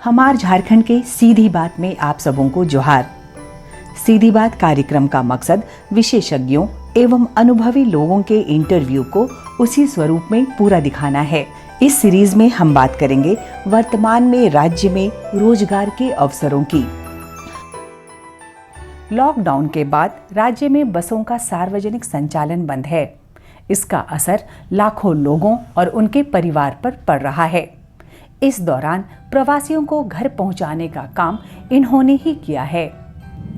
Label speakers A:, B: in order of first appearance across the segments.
A: हमार झारखंड के सीधी बात में आप सबों को जोहार। सीधी बात कार्यक्रम का मकसद विशेषज्ञों एवं अनुभवी लोगों के इंटरव्यू को उसी स्वरूप में पूरा दिखाना है। इस सीरीज में हम बात करेंगे वर्तमान में राज्य में रोजगार के अवसरों की। लॉकडाउन के बाद राज्य में बसों का सार्वजनिक संचालन बंद है। इसका असर लाखों लोगों और उनके परिवार पर पड़ रहा है। इस दौरान प्रवासियों को घर पहुंचाने का काम इन्होंने ही किया है।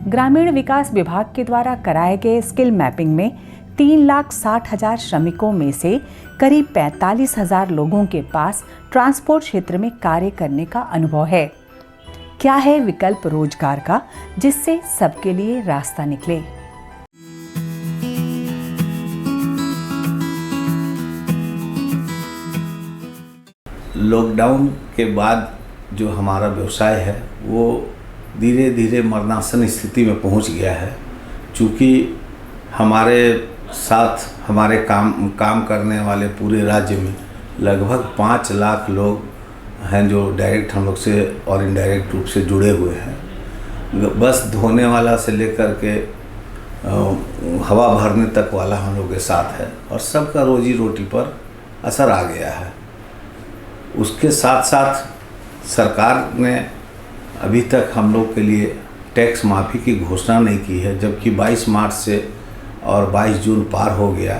A: ग्रामीण विकास विभाग के द्वारा कराए गए स्किल मैपिंग में 3,60,000 श्रमिकों में से करीब 45,000 लोगों के पास ट्रांसपोर्ट क्षेत्र में कार्य करने का अनुभव है। क्या है विकल्प रोजगार का जिससे सबके लिए रास्ता निकले?
B: लॉकडाउन के बाद जो हमारा व्यवसाय है वो धीरे धीरे मरणासन स्थिति में पहुंच गया है। चूँकि हमारे साथ हमारे काम करने वाले पूरे राज्य में लगभग 5 लाख लोग हैं जो डायरेक्ट हम लोग से और इनडायरेक्ट रूप से जुड़े हुए हैं। बस धोने वाला से लेकर के हवा भरने तक वाला हम लोग के साथ है और सबका रोजी रोटी पर असर आ गया है। उसके साथ साथ सरकार ने अभी तक हम लोग के लिए टैक्स माफ़ी की घोषणा नहीं की है, जबकि 22 मार्च से और 22 जून पार हो गया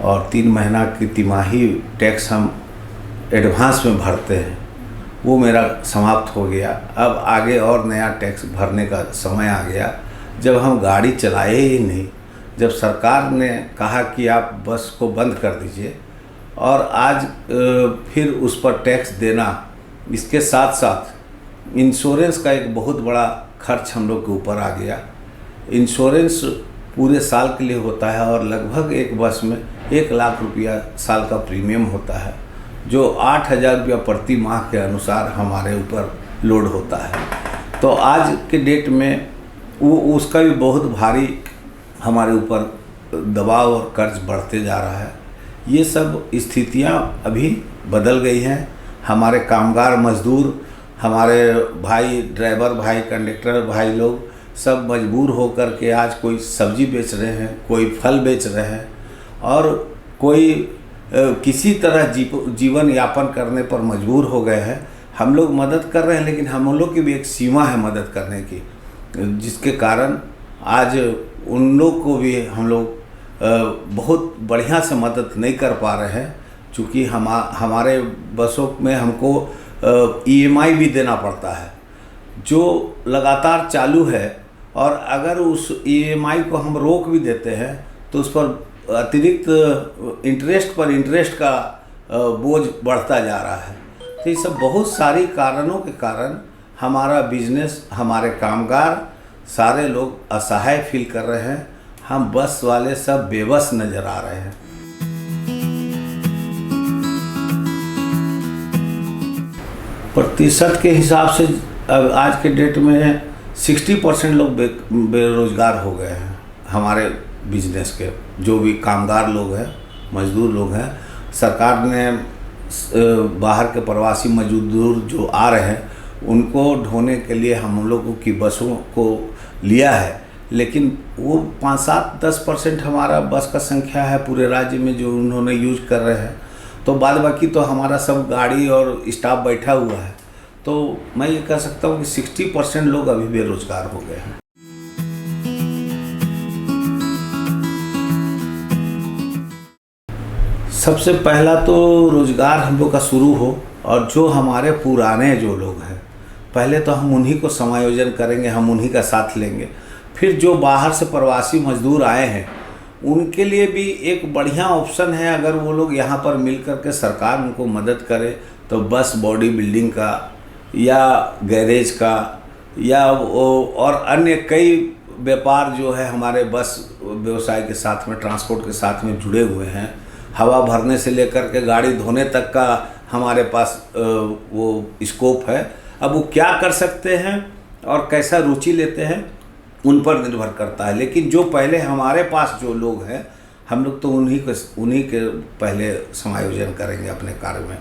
B: और 3 महीना की तिमाही टैक्स हम एडवांस में भरते हैं, वो मेरा समाप्त हो गया। अब आगे और नया टैक्स भरने का समय आ गया। जब हम गाड़ी चलाए ही नहीं, जब सरकार ने कहा कि आप बस को बंद कर दीजिए और आज फिर उस पर टैक्स देना, इसके साथ साथ इंश्योरेंस का एक बहुत बड़ा खर्च हम लोग के ऊपर आ गया। इंश्योरेंस पूरे साल के लिए होता है और लगभग एक बस में 1 लाख रुपया साल का प्रीमियम होता है, जो 8,000 रुपया प्रति माह के अनुसार हमारे ऊपर लोड होता है। तो आज के डेट में वो उसका भी बहुत भारी हमारे ऊपर दबाव और कर्ज बढ़ते जा रहा है। ये सब स्थितियां अभी बदल गई हैं। हमारे कामगार मजदूर, हमारे भाई ड्राइवर भाई, कंडक्टर भाई लोग सब मजबूर होकर के आज कोई सब्जी बेच रहे हैं, कोई फल बेच रहे हैं और कोई किसी तरह जीवन यापन करने पर मजबूर हो गए हैं। हम लोग मदद कर रहे हैं, लेकिन हम लोग की भी एक सीमा है मदद करने की, जिसके कारण आज उन लोग को भी हम लोग बहुत बढ़िया से मदद नहीं कर पा रहे हैं। चूँकि हमारे बसों में हमको EMI भी देना पड़ता है जो लगातार चालू है, और अगर उस EMI को हम रोक भी देते हैं तो उस पर अतिरिक्त इंटरेस्ट का बोझ बढ़ता जा रहा है। तो ये सब बहुत सारी कारणों के कारण हमारा बिजनेस, हमारे कामगार सारे लोग असहाय फील कर रहे हैं। हम बस वाले सब बेबस नज़र आ रहे हैं। प्रतिशत के हिसाब से अब आज के डेट में 60% लोग बेरोजगार हो गए हैं। हमारे बिजनेस के जो भी कामगार लोग हैं, मजदूर लोग हैं, सरकार ने बाहर के प्रवासी मजदूर जो आ रहे हैं उनको ढोने के लिए हम लोगों की बसों को लिया है, लेकिन वो 5-7-10% हमारा बस का संख्या है पूरे राज्य में जो उन्होंने यूज कर रहे हैं। तो बाद बाकी तो हमारा सब गाड़ी और स्टाफ बैठा हुआ है। तो मैं ये कह सकता हूँ कि 60% लोग अभी बेरोजगार हो गए हैं। सबसे पहला तो रोजगार हम लोग का शुरू हो, और जो हमारे पुराने जो लोग हैं पहले तो हम उन्हीं को समायोजन करेंगे, हम उन्हीं का साथ लेंगे। फिर जो बाहर से प्रवासी मजदूर आए हैं उनके लिए भी एक बढ़िया ऑप्शन है, अगर वो लोग यहाँ पर मिल कर के सरकार उनको मदद करे तो बस बॉडी बिल्डिंग का या गैरेज का या और अन्य कई व्यापार जो है हमारे बस व्यवसाय के साथ में, ट्रांसपोर्ट के साथ में जुड़े हुए हैं। हवा भरने से लेकर के गाड़ी धोने तक का हमारे पास वो स्कोप है। अब वो क्या कर सकते हैं और कैसा रुचि लेते हैं उन पर निर्भर करता है, लेकिन जो पहले हमारे पास जो लोग हैं हम लोग तो उन्हीं के पहले समायोजन करेंगे अपने कार्य में।